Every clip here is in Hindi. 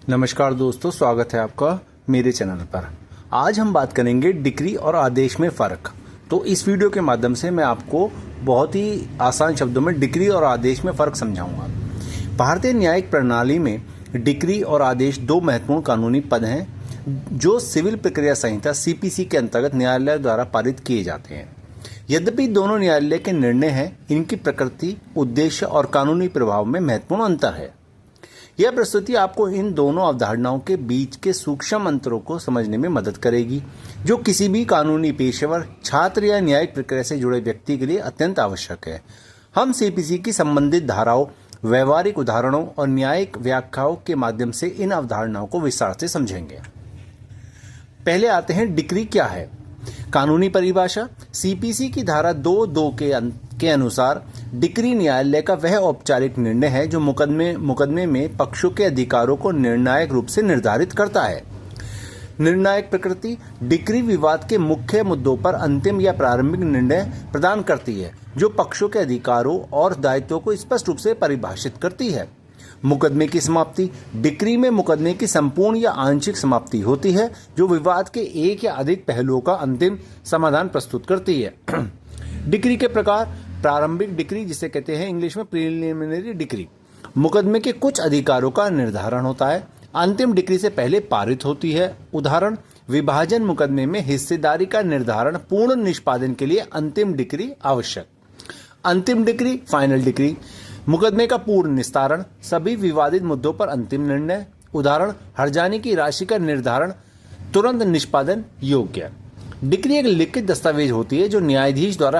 नमस्कार दोस्तों, स्वागत है आपका मेरे चैनल पर। आज हम बात करेंगे डिक्री और आदेश में फ़र्क। तो इस वीडियो के माध्यम से मैं आपको बहुत ही आसान शब्दों में डिक्री और आदेश में फ़र्क समझाऊंगा। भारतीय न्यायिक प्रणाली में डिक्री और आदेश दो महत्वपूर्ण कानूनी पद हैं जो सिविल प्रक्रिया संहिता सीपीसी के अंतर्गत न्यायालय द्वारा पारित किए जाते हैं। यद्यपि दोनों न्यायालय के निर्णय हैं, इनकी प्रकृति, उद्देश्य और कानूनी प्रभाव में महत्वपूर्ण अंतर है। यह प्रस्तुति आपको इन दोनों अवधारणाओं के बीच के सूक्ष्म अंतरों को समझने में मदद करेगी, जो किसी भी कानूनी पेशेवर, छात्र या न्यायिक प्रक्रिया से जुड़े व्यक्ति के लिए अत्यंत आवश्यक है। हम सीपीसी की संबंधित धाराओं, व्यवहारिक उदाहरणों और न्यायिक व्याख्याओं के माध्यम से इन अवधारणाओं को विस्तार से समझेंगे। पहले आते हैं डिक्री क्या है। कानूनी परिभाषा। सीपीसी की धारा 2(2) के अनुसार डिक्री न्यायालय का वह औपचारिक निर्णय है जो मुकदमे में पक्षों के अधिकारों को निर्णायक रूप से निर्धारित करता है। निर्णायक प्रकृति। डिक्री विवाद के मुख्य मुद्दों पर अंतिम या प्रारंभिक निर्णय प्रदान करती है जो पक्षों के अधिकारों और दायित्वों को स्पष्ट रूप से परिभाषित करती है। मुकदमे की समाप्ति। डिक्री में मुकदमे की संपूर्ण या आंशिक समाप्ति होती है जो विवाद के एक या अधिक पहलुओं का अंतिम समाधान प्रस्तुत करती है। डिक्री के प्रकार। प्रारंभिक डिक्री, जिसे कहते हैं इंग्लिश में प्रीलिमिनरी डिक्री, मुकदमे के कुछ अधिकारों का निर्धारण होता है। अंतिम डिक्री से पहले पारित होती है। उदाहरण: विभाजन मुकदमे में हिस्सेदारी का निर्धारण पूर्ण निष्पादन के लिए अंतिम डिक्री आवश्यक। अंतिम डिक्री, फाइनल डिक्री, मुकदमे का पूर्ण निस्तारण, सभी विवादित मुद्दों पर अंतिम निर्णय। उदाहरण: हर्जाने की राशि का निर्धारण, तुरंत निष्पादन योग्य। डिक्री एक लिखित दस्तावेज होती है जो न्यायाधीश द्वारा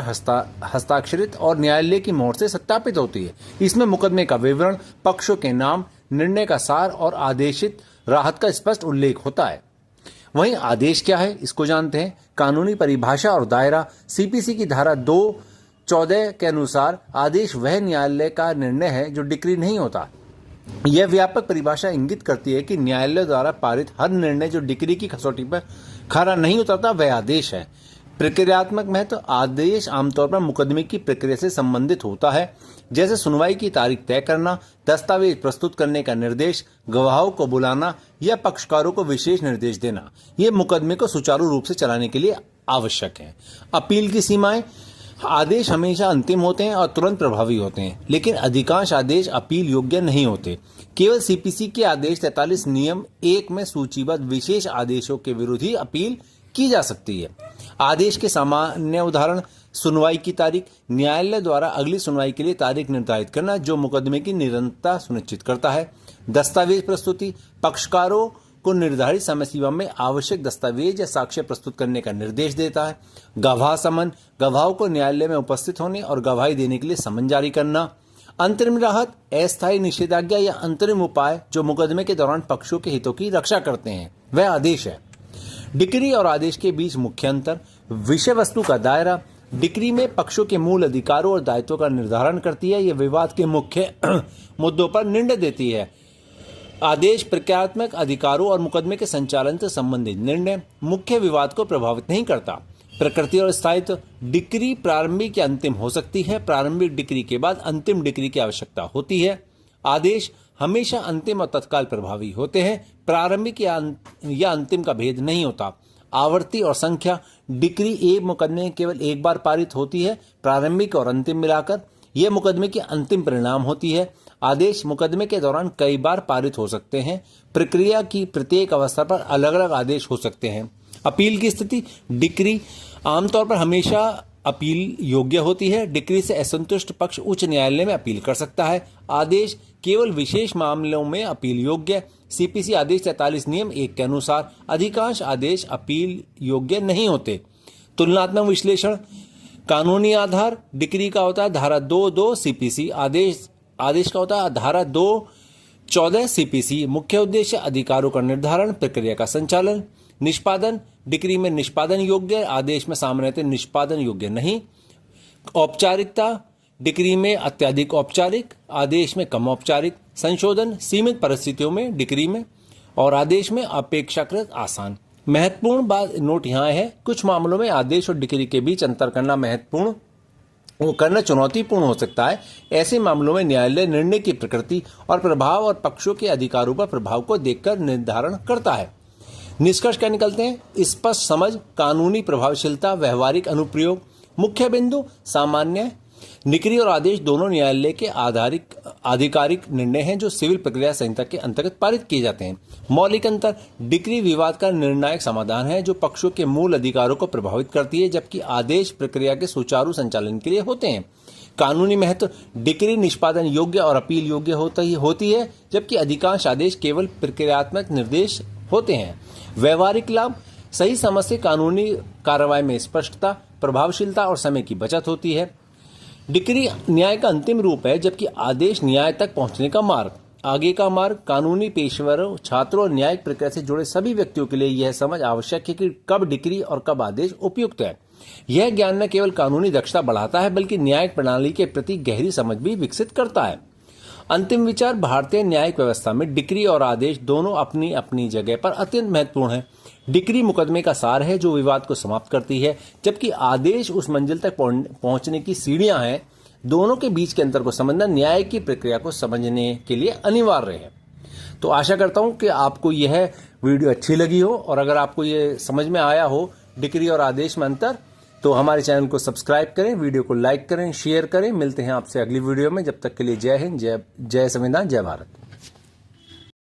हस्ताक्षरित और न्यायालय की मोहर से सत्यापित होती है। इसमें मुकदमे का विवरण, पक्षों के नाम, निर्णय का सार और आदेशित राहत का स्पष्ट उल्लेख होता है। वहीं आदेश क्या है, इसको जानते हैं। कानूनी परिभाषा और दायरा। सीपीसी की धारा 2(14) के अनुसार आदेश वह न्यायालय का निर्णय है जो डिक्री नहीं होता। यह व्यापक परिभाषा इंगित करती है कि न्यायालय द्वारा पारित हर निर्णय जो डिक्री की कसौटी पर खरा नहीं उतरता वह आदेश है। प्रक्रियात्मक महत्व। आदेश आमतौर पर मुकदमे की प्रक्रिया से संबंधित होता है, जैसे सुनवाई की तारीख तय करना, दस्तावेज प्रस्तुत करने का निर्देश, गवाहों को बुलाना या पक्षकारों को विशेष निर्देश देना। ये मुकदमे को सुचारू रूप से चलाने के लिए आवश्यक है। अपील की सीमाएं। आदेश हमेशा अंतिम होते हैं और तुरंत प्रभावी होते हैं, लेकिन अधिकांश आदेश अपील योग्य नहीं होते। केवल सीपीसी के आदेश 43 नियम 1 में सूचीबद्ध विशेष आदेशों के विरुद्ध ही अपील की जा सकती है। आदेश के सामान्य उदाहरण: सुनवाई की तारीख, न्यायालय द्वारा अगली सुनवाई के लिए तारीख निर्धारित करना जो मुकदमे की निरंतरता सुनिश्चित करता है। दस्तावेज प्रस्तुति, पक्षकारों को निर्धारित समय सीमा में आवश्यक दस्तावेज या साक्ष्य प्रस्तुत करने का निर्देश देता है। गवाह समन, गवाहों को न्यायालय में उपस्थित होने और गवाही देने के लिए समन जारी करना। अंतरिम राहत, अस्थायी निषेधाज्ञा या अंतरिम उपाय जो मुकदमे के दौरान पक्षों के हितों की रक्षा करते हैं, वह आदेश है। डिक्री और आदेश के बीच मुख्य अंतर। विषय वस्तु का दायरा। डिक्री में पक्षों के मूल अधिकारों और दायित्वों का निर्धारण करती है। यह विवाद के मुख्य मुद्दों पर निर्णय देती है। आदेश प्रक्रियात्मक अधिकारों और मुकदमे के संचालन से संबंधित निर्णय, मुख्य विवाद को प्रभावित नहीं करता। प्रकृति और स्थायित्व। डिक्री प्रारंभिक या अंतिम हो सकती है। प्रारंभिक डिक्री के बाद अंतिम डिक्री की आवश्यकता होती है। आदेश हमेशा अंतिम और तत्काल प्रभावी होते हैं। प्रारंभिक या अंतिम का भेद नहीं होता। आवृत्ति और संख्या। डिक्री एक मुकदमे में केवल एक बार पारित होती है, प्रारंभिक और अंतिम मिलाकर। यह मुकदमे की अंतिम परिणाम होती है। आदेश मुकदमे के दौरान कई बार पारित हो सकते हैं। प्रक्रिया की प्रत्येक अवस्था पर अलग अलग आदेश हो सकते हैं। अपील की स्थिति। डिक्री आमतौर पर हमेशा अपील योग्य होती है। डिक्री से असंतुष्ट पक्ष उच्च न्यायालय में अपील कर सकता है। आदेश केवल विशेष मामलों में अपील योग्य। सीपीसी आदेश 43 नियम 1 के अनुसार अधिकांश आदेश अपील योग्य नहीं होते। तुलनात्मक विश्लेषण। कानूनी आधार। डिक्री का होता है धारा 2(2) सीपीसी। आदेश का होता है धारा 2(14) सीपीसी। मुख्य उद्देश्य अधिकारों का निर्धारण, प्रक्रिया का संचालन। निष्पादन। डिक्री में निष्पादन योग्य, आदेश में सामान्यतः निष्पादन योग्य नहीं। औपचारिकता। डिक्री में अत्यधिक औपचारिक, आदेश में कम औपचारिक। संशोधन सीमित परिस्थितियों में डिक्री में और आदेश में अपेक्षाकृत आसान। महत्वपूर्ण बात नोट यहाँ है, कुछ मामलों में आदेश और डिक्री के बीच अंतर करना महत्वपूर्ण वो करना चुनौतीपूर्ण हो सकता है। ऐसे मामलों में न्यायालय निर्णय की प्रकृति और प्रभाव और पक्षों के अधिकारों पर प्रभाव को देखकर निर्धारण करता है। निष्कर्ष क्या निकलते हैं? स्पष्ट समझ, कानूनी प्रभावशीलता, व्यवहारिक अनुप्रयोग। मुख्य बिंदु: सामान्य, डिक्री और आदेश दोनों न्यायालय के आधिकारिक निर्णय हैं जो सिविल प्रक्रिया संहिता के अंतर्गत पारित किए जाते हैं। मौलिक अंतर: डिक्री विवाद का निर्णायक समाधान है जो पक्षों के मूल अधिकारों को प्रभावित करती है, जबकि आदेश प्रक्रिया के सुचारू संचालन के लिए होते हैं। कानूनी महत्व: डिक्री निष्पादन योग्य और अपील योग्य होती है, जबकि अधिकांश आदेश केवल प्रक्रियात्मक निर्देश होते हैं। व्यवहारिक लाभ: सही समझ से कानूनी कार्रवाई में स्पष्टता, प्रभावशीलता और समय की बचत होती है। डिक्री न्याय का अंतिम रूप है, जबकि आदेश न्याय तक पहुंचने का मार्ग। आगे का मार्ग: कानूनी पेशेवरों, छात्रों और न्यायिक प्रक्रिया से जुड़े सभी व्यक्तियों के लिए यह समझ आवश्यक है कि कब डिक्री और कब आदेश उपयुक्त है। यह ज्ञान न केवल कानूनी दक्षता बढ़ाता है, बल्कि न्यायिक प्रणाली के प्रति गहरी समझ भी विकसित करता है। अंतिम विचार: भारतीय न्यायिक व्यवस्था में डिक्री और आदेश दोनों अपनी अपनी जगह पर अत्यंत महत्वपूर्ण है। डिक्री मुकदमे का सार है जो विवाद को समाप्त करती है, जबकि आदेश उस मंजिल तक पहुंचने की सीढ़ियां हैं। दोनों के बीच के अंतर को समझना न्याय की प्रक्रिया को समझने के लिए अनिवार्य है। तो आशा करता हूं कि आपको यह वीडियो अच्छी लगी हो, और अगर आपको यह समझ में आया हो डिक्री और आदेश में अंतर, तो हमारे चैनल को सब्सक्राइब करें, वीडियो को लाइक करें, शेयर करें। मिलते हैं आपसे अगली वीडियो में। जब तक के लिए जय हिंद, जय संविधान, जय भारत।